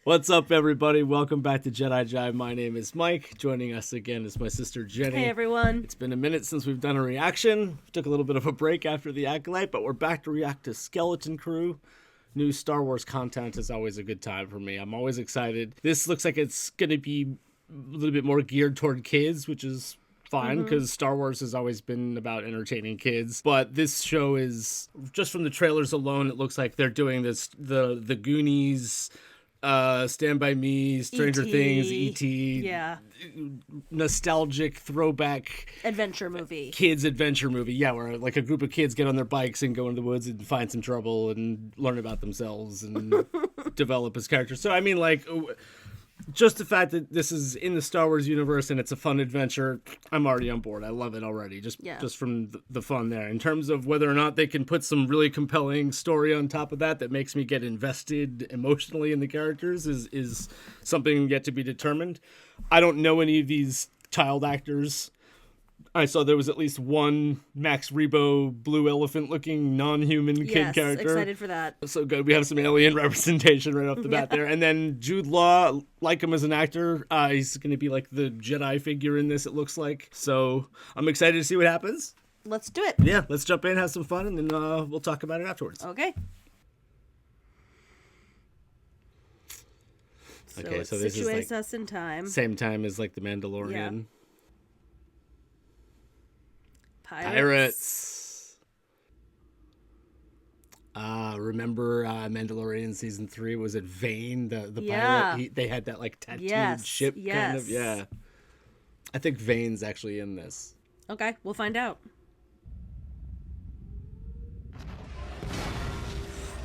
What's up, everybody? Welcome back to Jedi Jive. My name is Mike. Joining us again is my sister Jenny. Hey, everyone. It's been a minute since we've done a reaction. Took a little bit of a break after the Acolyte, but we're back to react to Skeleton Crew. New Star Wars content is always a good time for me. I'm always excited. This looks like it's going to be a little bit more geared toward kids, which is fine because Star Wars has always been about entertaining kids. But this show is, just from the trailers alone, it looks like they're doing this, the Goonies, Stand By Me, Stranger Things, E.T. Yeah. Nostalgic throwback Adventure movie. kids adventure movie. Yeah, where like a group of kids get on their bikes and go into the woods and find some trouble and learn about themselves and develop as characters. So I mean, like, just the fact that this is in the Star Wars universe and it's a fun adventure, I'm already on board. I love it already, just from the fun there. In terms of whether or not they can put some really compelling story on top of that makes me get invested emotionally in the characters is something yet to be determined. I don't know any of these child actors. I saw there was at least one Max Rebo blue elephant looking non-human kid character. Excited for that. So good. We have some alien representation right off the bat there. And then Jude Law, like him as an actor, he's going to be like the Jedi figure in this, it looks like. So I'm excited to see what happens. Let's do it. Yeah, let's jump in, have some fun, and then we'll talk about it afterwards. Okay. Okay, so it this is situates like us in time. same time as like the Mandalorian. Pirates. Remember Mandalorian season 3? Was it Vane, the Yeah. pilot? They had that like tattooed ship kind of. Yeah. I think Vane's actually in this. Okay, we'll find out.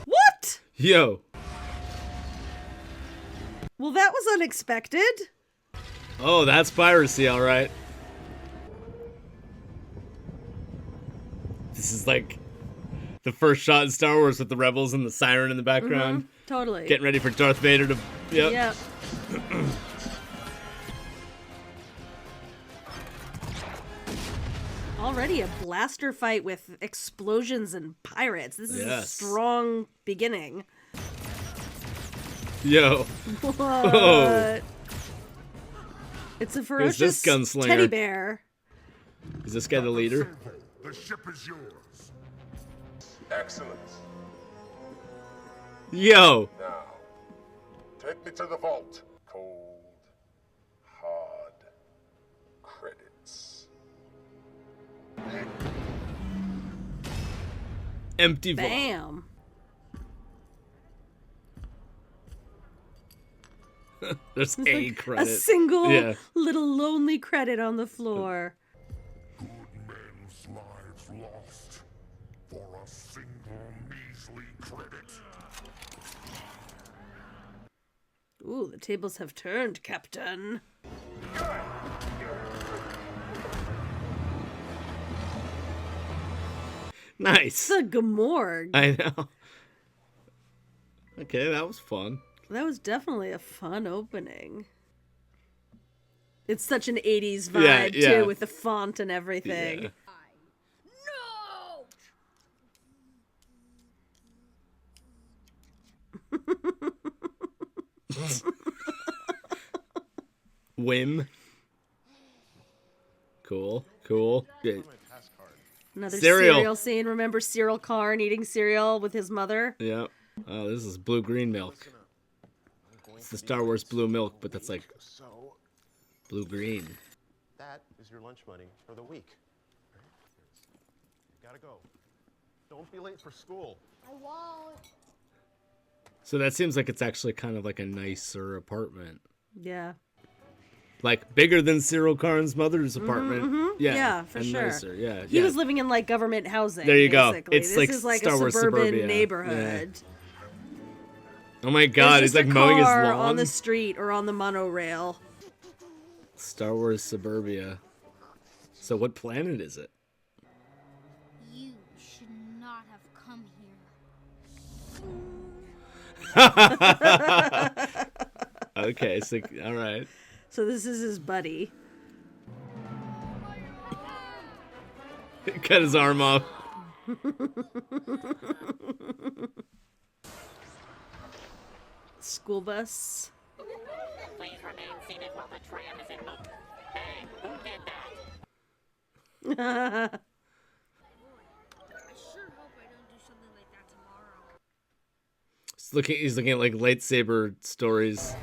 What? Yo. Well, that was unexpected. Oh, that's piracy, all right. This is like the first shot in Star Wars with the rebels and the siren in the background. Totally. Getting ready for Darth Vader to... Yep. Yep. Already a blaster fight with explosions and pirates. This is a strong beginning. Yo. What? Whoa. It's a ferocious this gunslinger? teddy bear. Is this guy the leader? The ship is yours. Excellent. Yo. Now, take me to the vault. Cold, hard credits. Empty vault. Bam. There's It's a like credit. a single Yeah. little lonely credit on the floor. Good men's lives lost for a single measly credit. Ooh, the tables have turned, Captain. Nice. The Gamorg. I know. Okay, that was fun. That was definitely a fun opening. It's such an 80s vibe, Yeah. too, with the font and everything. Yeah. Whim. Cool. Good. Another Cereal. cereal scene. Remember Cyril Karn eating cereal with his mother? Yeah. Oh, this is blue-green milk. It's the Star Wars blue milk, but that's like So, blue-green. that is your lunch money for the week. Gotta go. Don't be late for school. I won't. So that seems like it's actually kind of like a nicer apartment. Yeah. Like bigger than Cyril Karn's mother's apartment. Yeah, for and sure. Nicer. Yeah. He was living in, like, government housing, There you go. basically. It's this like is like Star a Wars suburban suburbia. neighborhood. Oh my god, There's he's like just a mowing his car lawn. on the street or on the monorail. Star Wars suburbia. So what planet is it? You should not have come here. Okay, so all right. So this is his buddy. Cut his arm off. school bus. Please remain seated while the tram is in motion. Hey, who did that? I sure hope I don't do something like that tomorrow. He's looking at like lightsaber stories,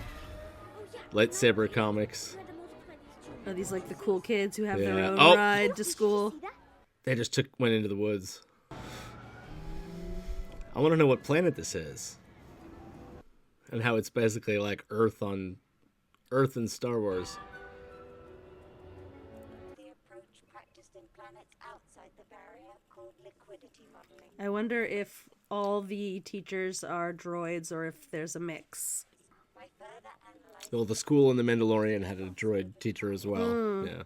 lightsaber comics. Are these like the cool kids who have their Yeah. own Oh. ride to school? They just went into the woods. I want to know what planet this is, and how it's basically like Earth in Star Wars. The approach practiced in planets outside the barrier called liquidity modeling. I wonder if all the teachers are droids or if there's a mix. By further analyzing Well, the school in The Mandalorian had a droid teacher as well. Yeah.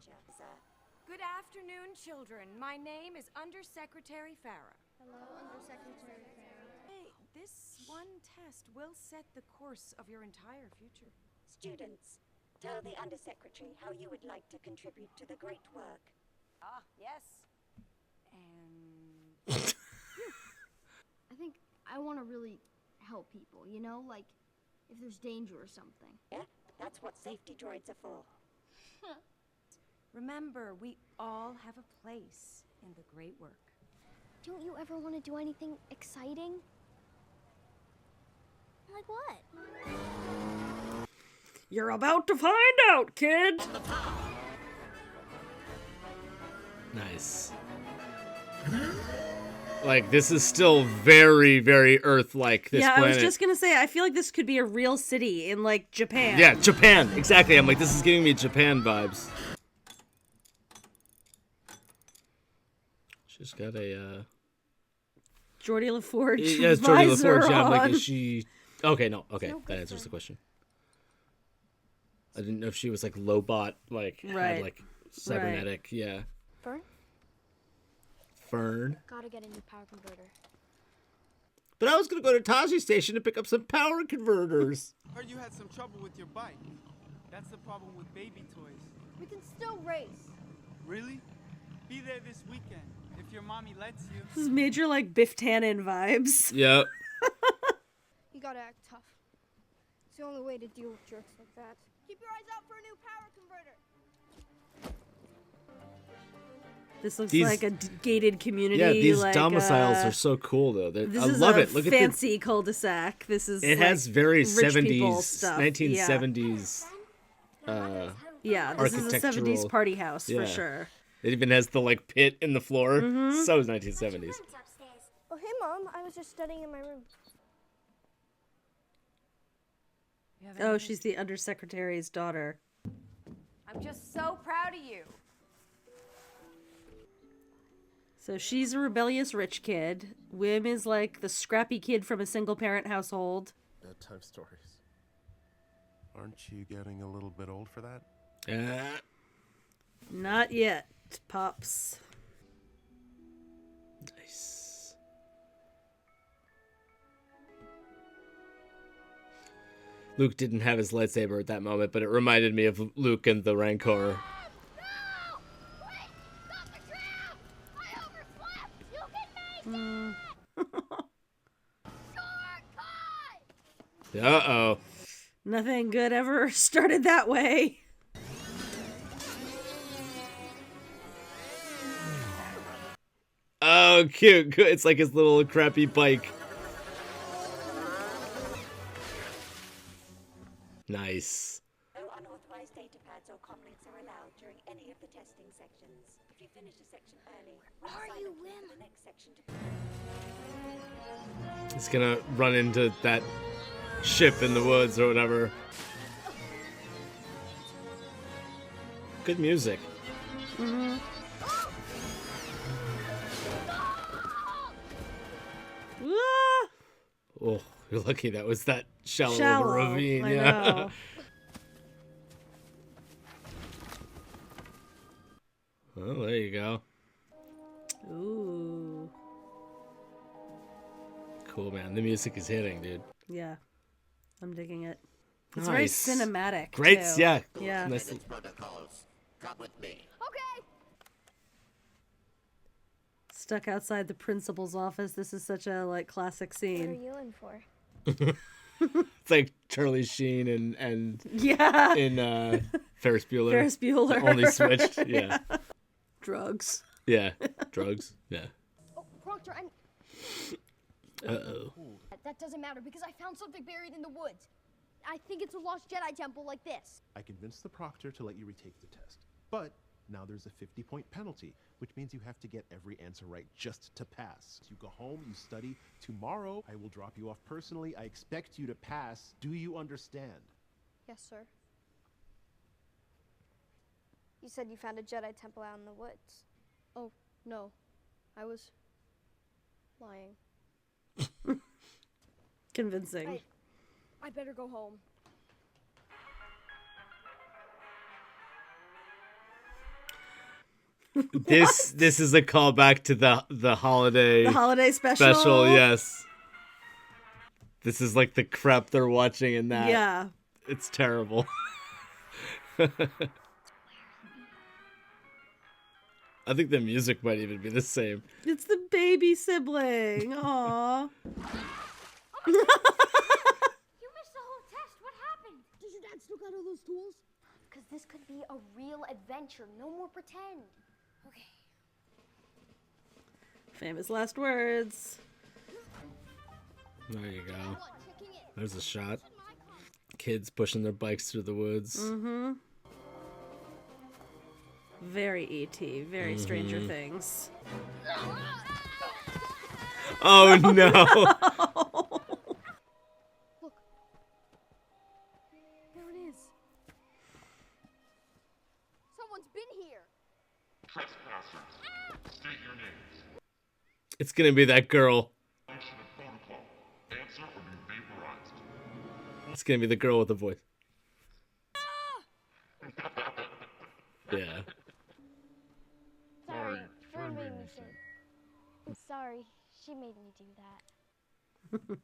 Good afternoon, children. My name is Undersecretary Farah. Hello, Undersecretary Farah. Hey, this one test will set the course of your entire future. students, tell the Undersecretary how you would like to contribute to the great work. Ah, yes. And I think I want to really help people, you know? Like, if there's danger or something. Yeah, that's what safety droids are for. remember, we all have a place in the great work. Don't you ever want to do anything exciting? Like what? You're about to find out, kid! Nice. Like, this is still very, very Earth-like, this Yeah, planet. I was just gonna say, I feel like this could be a real city in, like, Japan. Yeah, Japan. Exactly. I'm like, this is giving me Japan vibes. She's got a, Geordie LaForge Yeah, it's Geordie visor LaForge. Yeah, I'm like, on. is she... Okay, no. Okay, No that good answers the thing. question. I didn't know if she was, like, Lobot, like, Right. had, like, cybernetic, yeah. Fern? Fern. Gotta get a new power converter. But I was gonna go to Taji Station to pick up some power converters. Heard you had some trouble with your bike. That's the problem with baby toys. We can still race. Really? Be there this weekend, if your mommy lets you. This is major, like, Biff Tannen vibes. Yep. You gotta act tough. It's the only way to deal with jerks like that. Keep your eyes out for a new power converter. This looks These- like a gated community. Yeah, these like, domiciles are so cool, though. This I is love a it. Look at fancy cul-de-sac. This is. it like, has very rich people 70s, stuff. 1970s. Yeah, this is a 70s architectural- party house Yeah. for sure. It even has the like pit in the floor. Mm-hmm. So 1970s. Oh, hey, Mom. I was just studying in my room. You have Oh, any- she's the undersecretary's daughter. I'm just so proud of you. So she's a rebellious rich kid. Wim is like the scrappy kid from a single parent household. Bedtime stories. Aren't you getting a little bit old for that? Not yet, Pops. Nice. Luke didn't have his lightsaber at that moment, but it reminded me of Luke and the Rancor. No! Wait! Stop the tram! I overslept! You can make it! Shortcut! Uh-oh. Nothing good ever started that way. Oh, cute. Good. It's like his little crappy bike. Nice. No unauthorized data pads or comlinks are allowed during any of the testing sections. If you finish a section early, we'll Are assign you, a clue Wim? to the next section to He's gonna run into that ship in the woods or whatever. Good music. Ah, Oh, you're lucky that was that shallow, of a shallow. ravine. I Yeah. know. Oh, there you go. Ooh. Cool, man. The music is hitting, dude. Yeah. I'm digging it. It's Nice. very cinematic. Great, too. yeah. Yeah. Nice. Protocols. Come with me. Okay! Stuck outside the principal's office. This is such a like classic What are scene. you in for? It's like Charlie Sheen and Yeah. in Ferris Bueller. Ferris Bueller. Only switched. Yeah. Drugs. Yeah. Drugs. Yeah. Oh, Proctor, I'm... Uh-oh. That doesn't matter because I found something buried in the woods. I think it's a lost Jedi temple like this. I convinced the proctor to let you retake the test. But now there's a 50-point penalty, which means you have to get every answer right just to pass. You go home, you study. Tomorrow, I will drop you off personally. I expect you to pass. Do you understand? Yes, sir. You said you found a Jedi temple out in the woods. Oh, no. I was lying. Convincing. I better go home. This is a callback to the holiday The holiday special. Yes. This is like the crap they're watching in that. Yeah. It's terrible. I think the music might even be the same. It's the baby sibling. Aww. You missed the whole test. What happened? Does your dad still got all those tools? Because this could be a real adventure. No more pretend. Okay. Famous last words. There you go. There's a shot. Kids pushing their bikes through the woods. Mm-hmm. Very E.T. Very Stranger Things. Oh no! Look. There it is. Someone's been here. Trespassers, state your names. It's gonna be that girl. Function of protocol. Answer or be vaporized. It's gonna be the girl with the voice. Yeah. Sorry, Fern made me say. I'm sorry, she made me do that.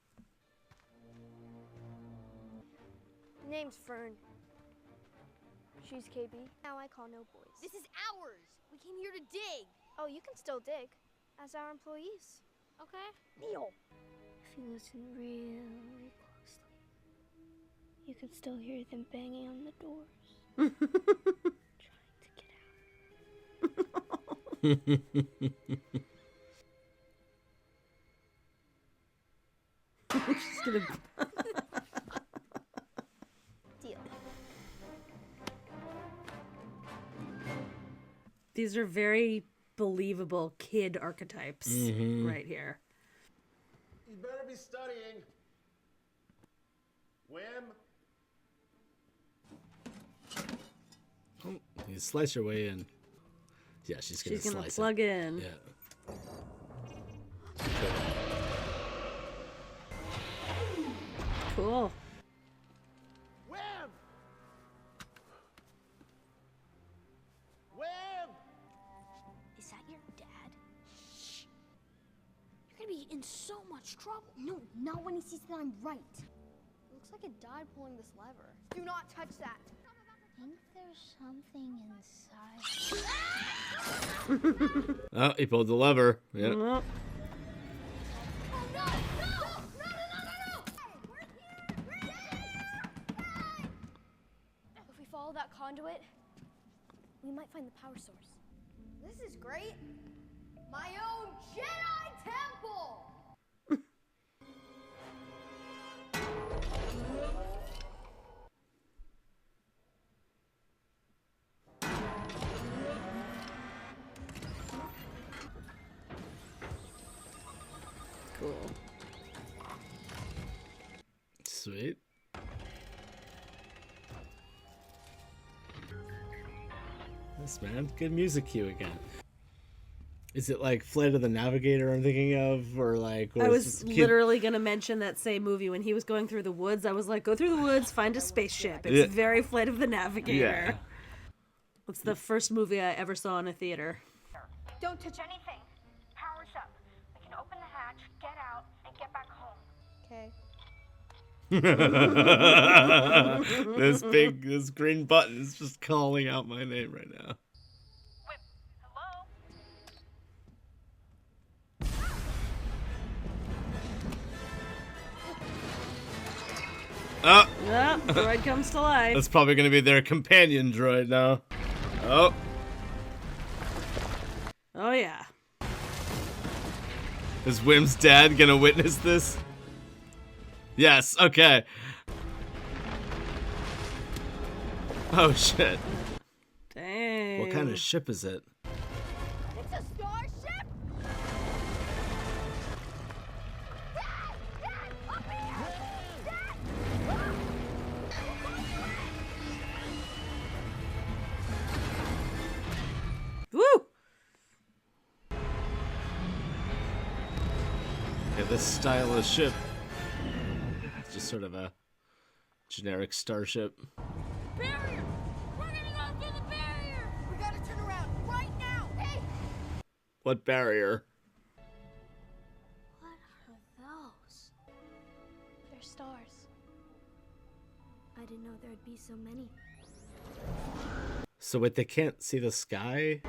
Name's Fern. She's KB. Now I call no boys. This is ours. We came here to dig. Oh, you can still dig as our employees. Okay? Neil. If you listen really closely, you can still hear them banging on the doors. Trying to get out. She's gonna. Deal. These are very believable kid archetypes right here. You better be studying. Wim. You slice your way in. Yeah, she's gonna She's gonna slice plug it. in. Yeah. Cool. Wim. Wim. Is that your dad? Shh. You're gonna be in so much trouble. No, not when he sees that I'm right. It looks like it died pulling this lever. Do not touch that. I think there's something inside. Oh, he pulled the lever. Yeah. Oh, Oh, no! No! No! No! We're here! We're here! If we follow that conduit, we might find the power source. This is great. My own Jedi temple! cool. Sweet. Yes, man. Good music cue again. Is it like Flight of the Navigator I'm thinking of? Or like... I was literally going to mention that same movie when he was going through the woods. I was like, go through the woods, find a spaceship. It's Yeah. very Flight of the Navigator. Yeah. It's the first movie I ever saw in a theater. Don't touch Anything. Power's up. We can open the hatch, get out, and get back home. Okay. This green button is just calling out my name right now. Hello? Oh, Oh, droid comes to life. that's probably gonna be their companion droid now. Oh, Oh yeah. is Wim's dad gonna witness this? Yes, okay. Oh shit. Dang. What kind of ship is it? It's a starship? Dad! Dad! Up here! Dad! Woo! Yeah, this style of ship. It's just sort of a generic starship. Barrier! We're gonna go through the barrier! We gotta turn around right now! Hey! What barrier? What are those? They're stars. I didn't know there'd be so many. So wait, they can't see the sky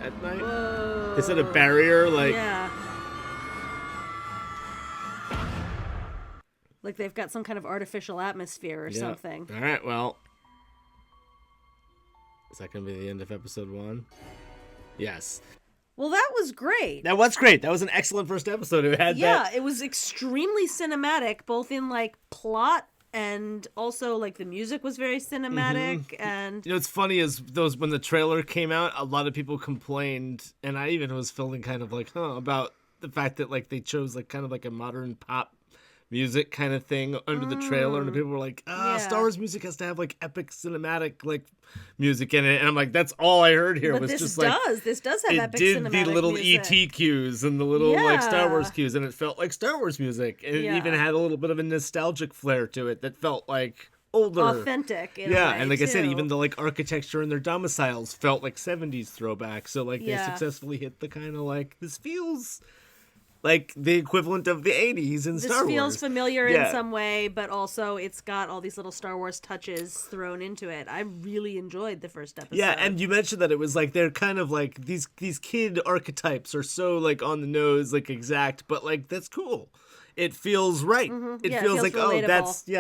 at night? Whoa. Is it a barrier? Like, Yeah. Like they've got some kind of artificial atmosphere or yeah. something. All right, well. Is that going to be the end of episode 1? Yes. Well, that was great. That was great. That was an excellent first episode. It had Yeah, that. it was extremely cinematic, both in like plot and also like the music was very cinematic and You know, what's funny is those when the trailer came out, a lot of people complained, and I even was feeling kind of like, about the fact that like they chose like kind of like a modern pop music kind of thing under the trailer, and the people were like, Yeah. Star Wars music has to have like epic cinematic like music in it, and I'm like, that's all I heard here but was this just does. like This does have it epic did cinematic the little music. ET cues and the little like Star Wars Yeah. cues, and it felt like Star Wars music, and it Yeah. even had a little bit of a nostalgic flair to it that felt like older. Authentic in a Yeah, way, and like I said, too. even the like architecture in their domiciles felt like 70s throwback. So like Yeah. they successfully hit the kind of like, this feels like the equivalent of the 80s in This Star feels Wars. familiar Yeah. in some way, but also it's got all these little Star Wars touches thrown into it. I really enjoyed the first episode. Yeah, and you mentioned that it was like they're kind of like these kid archetypes are so like on the nose, like exact, but like that's cool. It feels right. It Mm-hmm. Yeah, it feels feels like relatable.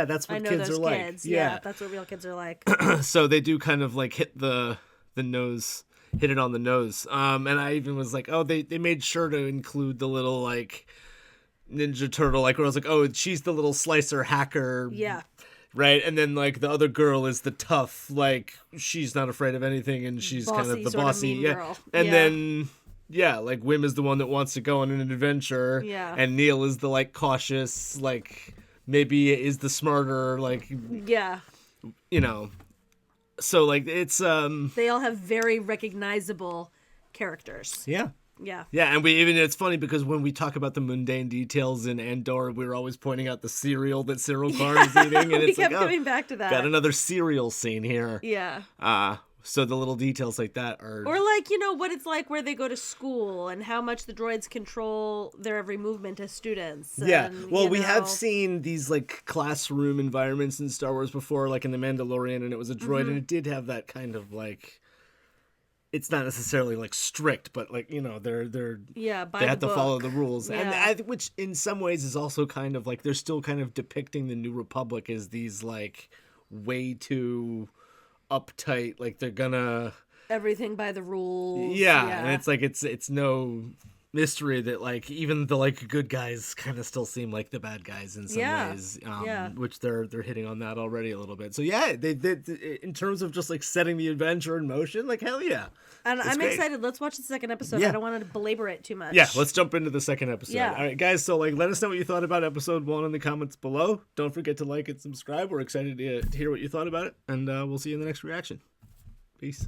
that's I what know kids those are like. kids. Yeah, that's what real kids are like. So they do kind of like hit the nose, hit it on the nose. And I even was like, they made sure to include the little like Ninja Turtle, like where I was like, she's the little slicer hacker. Yeah. Right, and then like the other girl is the tough, like she's not afraid of anything, and she's kind of Bossy, the sort of bossy, mean yeah. girl. And Yeah. then like Wim is the one that wants to go on an adventure, Yeah. and Neil is the like cautious, like maybe is the smarter, like Yeah. you know. So like it's They all have very recognizable characters. yeah. Yeah. Yeah, and it's funny because when we talk about the mundane details in Andor, we're always pointing out the cereal that Cyril Karn is eating, and We it's kept like, coming back to that. got another cereal scene here. Yeah. So the little details like that are Or like, what it's like where they go to school and how much the droids control their every movement as students. yeah. And, Well, you we have know, seen these like classroom environments in Star Wars before, like in The Mandalorian, and it was a droid, Mm-hmm. and it did have that kind of like. It's not necessarily like strict, but like they're Yeah, by they the have to book. follow the rules, and Yeah. which in some ways is also kind of like they're still kind of depicting the New Republic as these like way too uptight, like they're gonna Everything by the rules. yeah, and it's like it's no mystery that like even the like good guys kind of still seem like the bad guys in some Yeah. ways, Yeah. which they're hitting on that already a little bit. So yeah, they in terms of just like setting the adventure in motion, like hell yeah. And It's I'm great. excited. Let's watch the second episode. Yeah. I don't want to belabor it too much. Yeah, let's jump into the second episode. Yeah. All right, guys, so like let us know what you thought about episode 1 in the comments below. Don't forget to like and subscribe. We're excited to hear what you thought about it, and we'll see you in the next reaction. Peace.